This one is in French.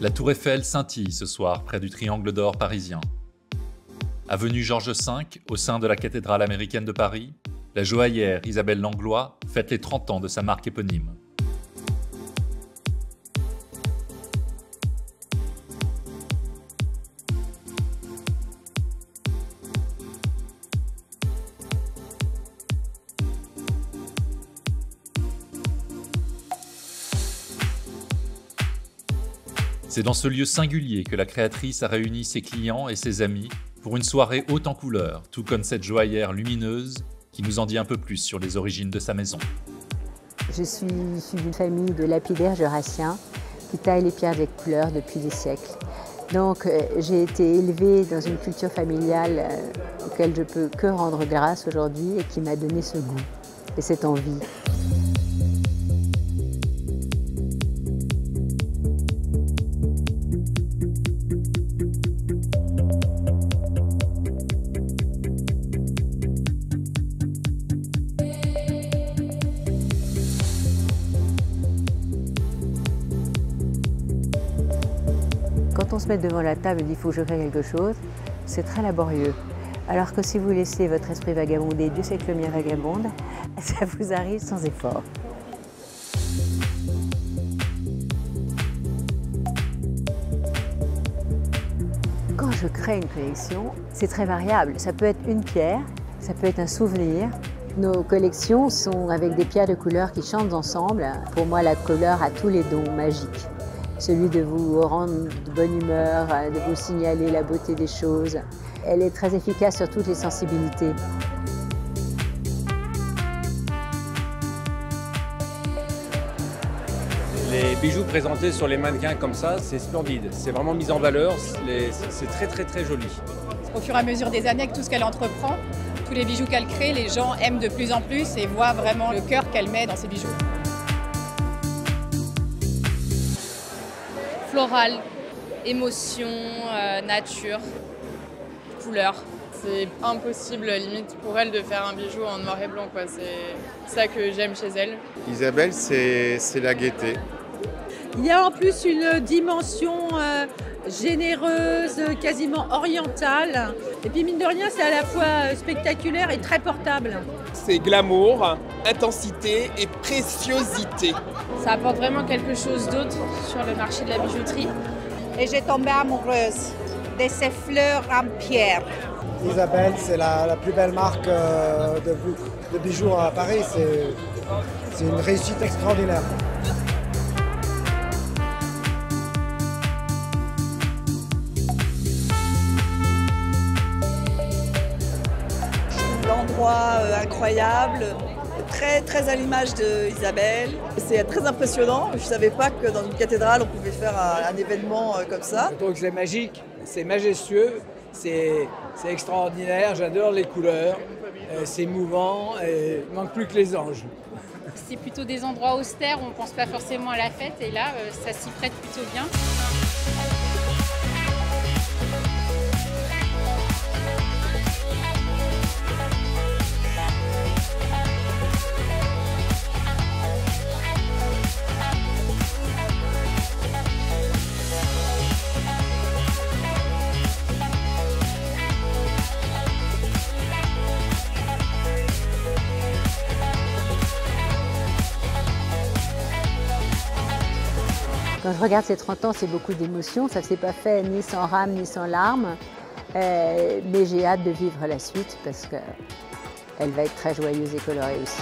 La Tour Eiffel scintille ce soir près du Triangle d'Or parisien. Avenue Georges V, au sein de la cathédrale américaine de Paris, la joaillière Isabelle Langlois fête les 30 ans de sa marque éponyme. C'est dans ce lieu singulier que la créatrice a réuni ses clients et ses amis pour une soirée haute en couleurs, tout comme cette joaillière lumineuse qui nous en dit un peu plus sur les origines de sa maison. Je suis issue d'une famille de lapidaires jurassiens qui taillent les pierres des couleurs depuis des siècles. Donc j'ai été élevée dans une culture familiale auquel je peux que rendre grâce aujourd'hui et qui m'a donné ce goût et cette envie. Quand on se met devant la table et dit « il faut que je crée quelque chose », c'est très laborieux. Alors que si vous laissez votre esprit vagabonder, Dieu sait que le mien vagabonde, ça vous arrive sans effort. Quand je crée une collection, c'est très variable. Ça peut être une pierre, ça peut être un souvenir. Nos collections sont avec des pierres de couleur qui chantent ensemble. Pour moi, la couleur a tous les dons magiques. Celui de vous rendre de bonne humeur, de vous signaler la beauté des choses. Elle est très efficace sur toutes les sensibilités. Les bijoux présentés sur les mannequins comme ça, c'est splendide. C'est vraiment mis en valeur, c'est très joli. Au fur et à mesure des années, avec tout ce qu'elle entreprend, tous les bijoux qu'elle crée, les gens aiment de plus en plus et voient vraiment le cœur qu'elle met dans ses bijoux. Floral, émotion, nature, couleur. C'est impossible, limite, pour elle de faire un bijou en noir et blanc, quoi. C'est ça que j'aime chez elle. Isabelle, c'est la gaieté. Il y a en plus une dimension généreuse, quasiment orientale. Et puis mine de rien, c'est à la fois spectaculaire et très portable. C'est glamour, intensité et préciosité. Ça apporte vraiment quelque chose d'autre sur le marché de la bijouterie. Et j'ai tombé amoureuse de ces fleurs en pierre. Isabelle, c'est la plus belle marque de bijoux à Paris. C'est une réussite extraordinaire. L'endroit incroyable, très à l'image d'Isabelle. C'est très impressionnant. Je ne savais pas que dans une cathédrale, on pouvait faire un événement comme ça. Je trouve que c'est magique, c'est majestueux, c'est extraordinaire. J'adore les couleurs, c'est mouvant et il ne manque plus que les anges. C'est plutôt des endroits austères où on ne pense pas forcément à la fête et là, ça s'y prête plutôt bien. Quand je regarde ces 30 ans, c'est beaucoup d'émotions. Ça ne s'est pas fait ni sans rame ni sans larmes. Mais j'ai hâte de vivre la suite parce qu'elle va être très joyeuse et colorée aussi.